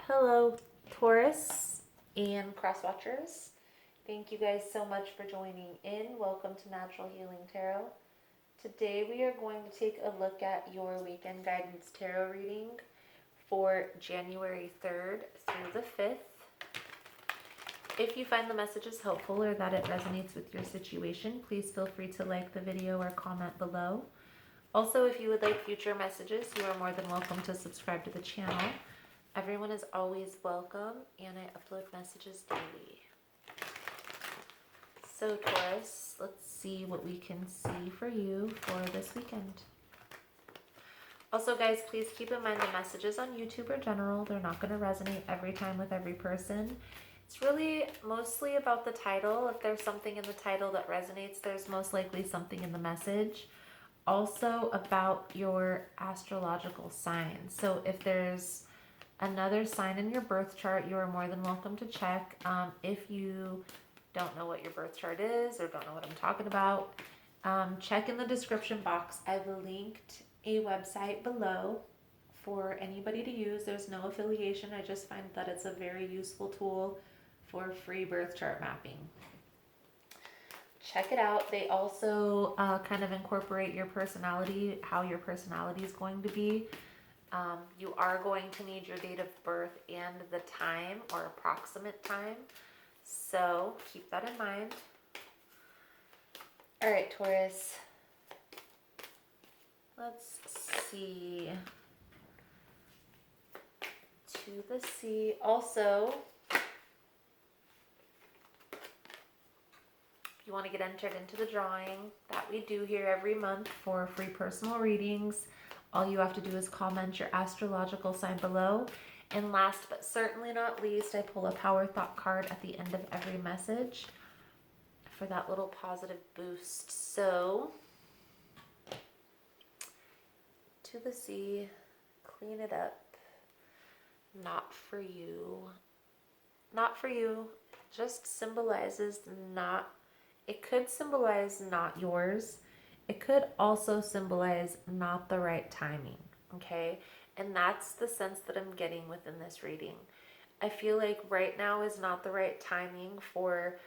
Hello, Taurus and cross watchers. Thank you guys so much for joining in. Welcome to Natural Healing Tarot. Today we are going to take a look at your weekend guidance tarot reading for January 3rd through the 5th. If you find the messages helpful or that it resonates with your situation, please feel free to like the video or comment below. Also, if you would like future messages, you are more than welcome to subscribe to the channel. Everyone is always welcome, and I upload messages daily. So Taurus, let's see what we can see for you for this weekend. Also guys, please keep in mind the messages on YouTube are general. They're not going to resonate every time with every person. It's really mostly about the title. If there's something in the title that resonates, there's most likely something in the message. Also about your astrological sign. So if there's another sign in your birth chart, you are more than welcome to check. If you don't know what your birth chart is or don't know what I'm talking about, check in the description box. I've linked a website below for anybody to use. There's no affiliation. I just find that it's a very useful tool for free birth chart mapping. Check it out. They also kind of incorporate your personality, how your personality is going to be. You are going to need your date of birth and the time or approximate time. So keep that in mind. All right, Taurus. Let's see. To the sea. Also, if you want to get entered into the drawing that we do here every month for free personal readings, all you have to do is comment your astrological sign below. And last but certainly not least, I pull a power thought card at the end of every message for that little positive boost. So, to the sea, clean it up. Not for you. Not for you. Just symbolizes not, it could symbolize not yours. It could also symbolize not the right timing, okay? And that's the sense that I'm getting within this reading. I feel like right now is not the right timing for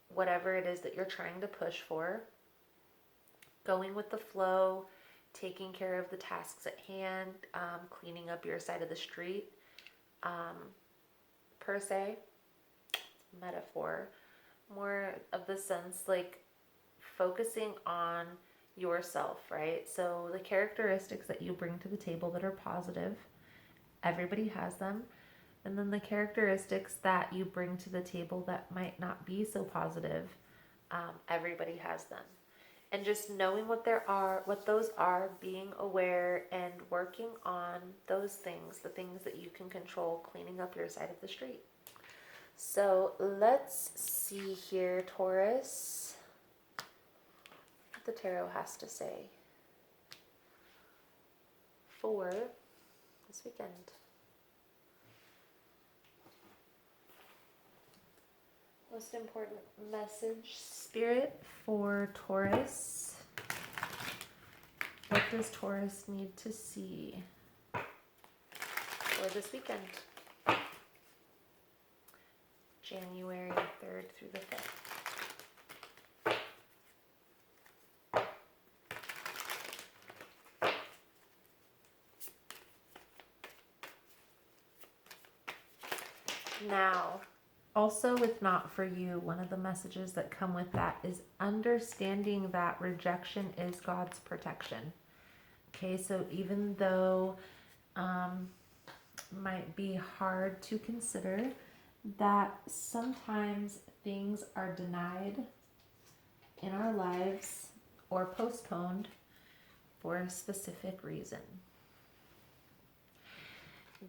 whatever it is that you're trying to push for. Going with the flow, taking care of the tasks at hand, cleaning up your side of the street, per se, metaphor. More of the sense like focusing on yourself, right? So the characteristics that you bring to the table that are positive, everybody has them. And then the characteristics that you bring to the table that might not be so positive, everybody has them. And just knowing what those are, being aware and working on those things, the things that you can control, cleaning up your side of the street. So let's see here, Taurus. The tarot has to say for this weekend. Most important message, Spirit, for Taurus. What does Taurus need to see for this weekend? January 3rd through the 5th. Now, also with not for you, one of the messages that come with that is understanding that rejection is God's protection. Okay, so even though might be hard to consider, that sometimes things are denied in our lives or postponed for a specific reason.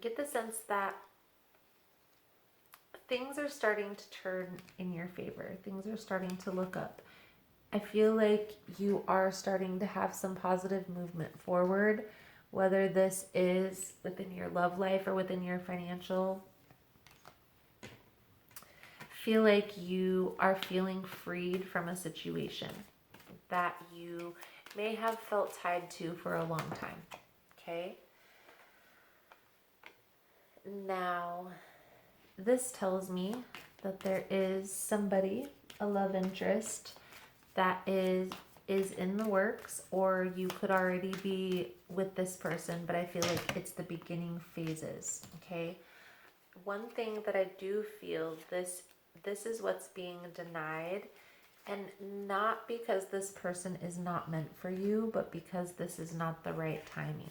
Get the sense that things are starting to turn in your favor. Things are starting to look up. I feel like you are starting to have some positive movement forward, whether this is within your love life or within your financial. Feel like you are feeling freed from a situation that you may have felt tied to for a long time. Okay? Now, this tells me that there is somebody, a love interest, that is in the works, or you could already be with this person, but I feel like it's the beginning phases, okay? One thing that I do feel, this is what's being denied, and not because this person is not meant for you, but because this is not the right timing,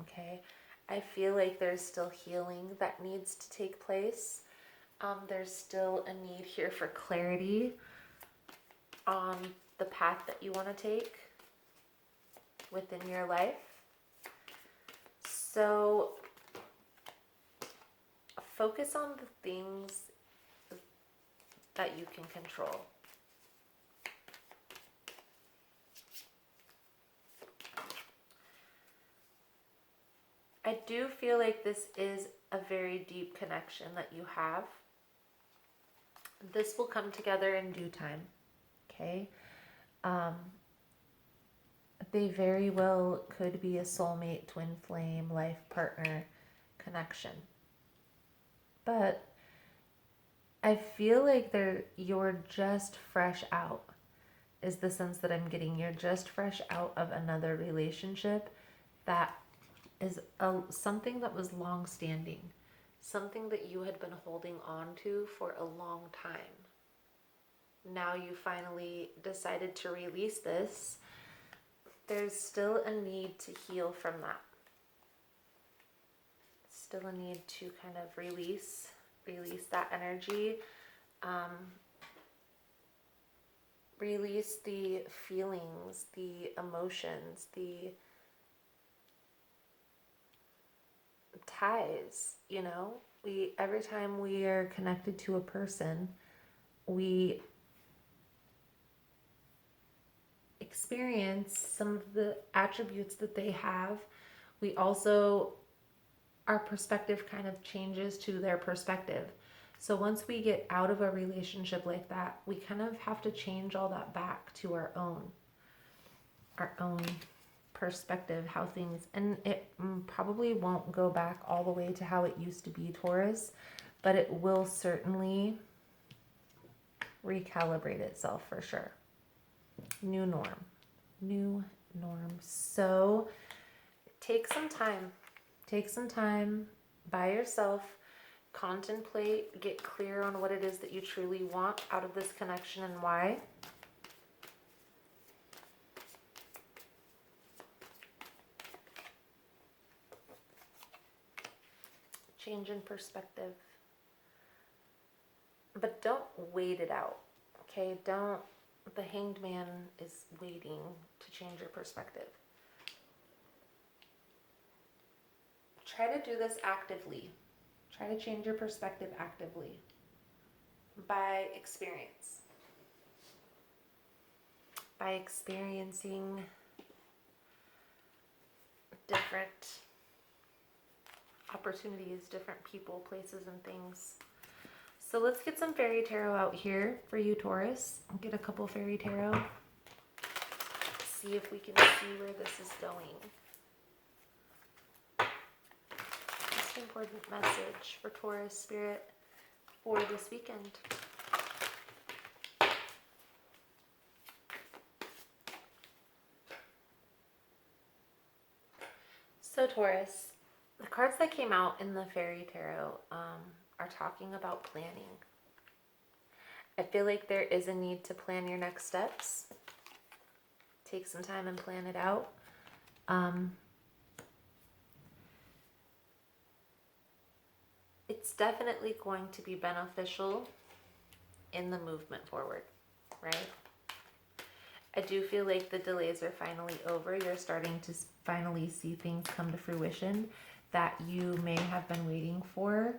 okay? I feel like there's still healing that needs to take place. There's still a need here for clarity on the path that you want to take within your life. So focus on the things that you can control. I do feel like this is a very deep connection that you have. This will come together in due time, okay? They very well could be a soulmate, twin flame, life partner connection. But I feel like you're just fresh out, is the sense that I'm getting. You're just fresh out of another relationship that is something that was long-standing, something that you had been holding on to for a long time. Now you finally decided to release this. There's still a need to heal from that. Still a need to kind of release that energy. Release the feelings, the emotions, the ties, you know? Every time we are connected to a person, we experience some of the attributes that they have. We also, our perspective kind of changes to their perspective. So once we get out of a relationship like that, we kind of have to change all that back to our own perspective, how things, and it probably won't go back all the way to how it used to be, Taurus, but it will certainly recalibrate itself for sure. New norm. So take some time by yourself, contemplate, get clear on what it is that you truly want out of this connection and why. Change in perspective. But don't wait it out, okay? The Hanged Man is waiting to change your perspective. Try to do this actively. Try to change your perspective actively by experience. By experiencing different opportunities, different people, places, and things. So let's get some fairy tarot out here for you, Taurus. I'll get a couple fairy tarot. See if we can see where this is going. Most important message for Taurus Spirit for this weekend. So Taurus, the cards that came out in the fairy tarot are talking about planning. I feel like there is a need to plan your next steps. Take some time and plan it out. It's definitely going to be beneficial in the movement forward, right? I do feel like the delays are finally over. You're starting to finally see things come to fruition that you may have been waiting for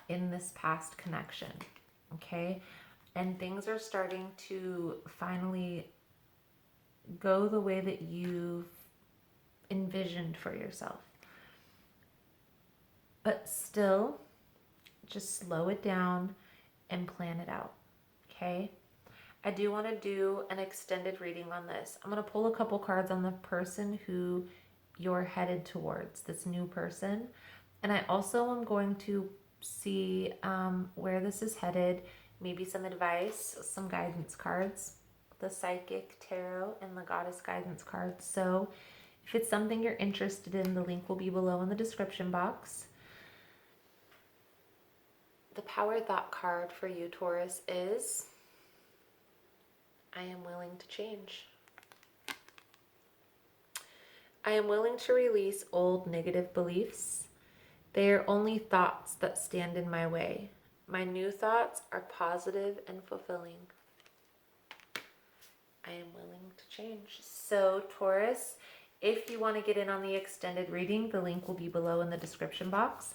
in this past connection, okay? And things are starting to finally go the way that you've envisioned for yourself. But still, just slow it down and plan it out, okay? I do want to do an extended reading on this. I'm going to pull a couple cards on the person who you're headed towards, this new person. And I also am going to see where this is headed, maybe some advice, some guidance cards, the Psychic Tarot, and the Goddess Guidance cards. So if it's something you're interested in, the link will be below in the description box. The Power Thought card for you, Taurus, is I am willing to change. I am willing to release old negative beliefs. They are only thoughts that stand in my way. My new thoughts are positive and fulfilling. I am willing to change. So, Taurus, if you want to get in on the extended reading, the link will be below in the description box.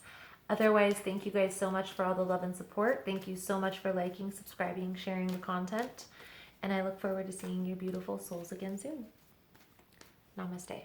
Otherwise, thank you guys so much for all the love and support. Thank you so much for liking, subscribing, sharing the content. And I look forward to seeing your beautiful souls again soon. Namaste.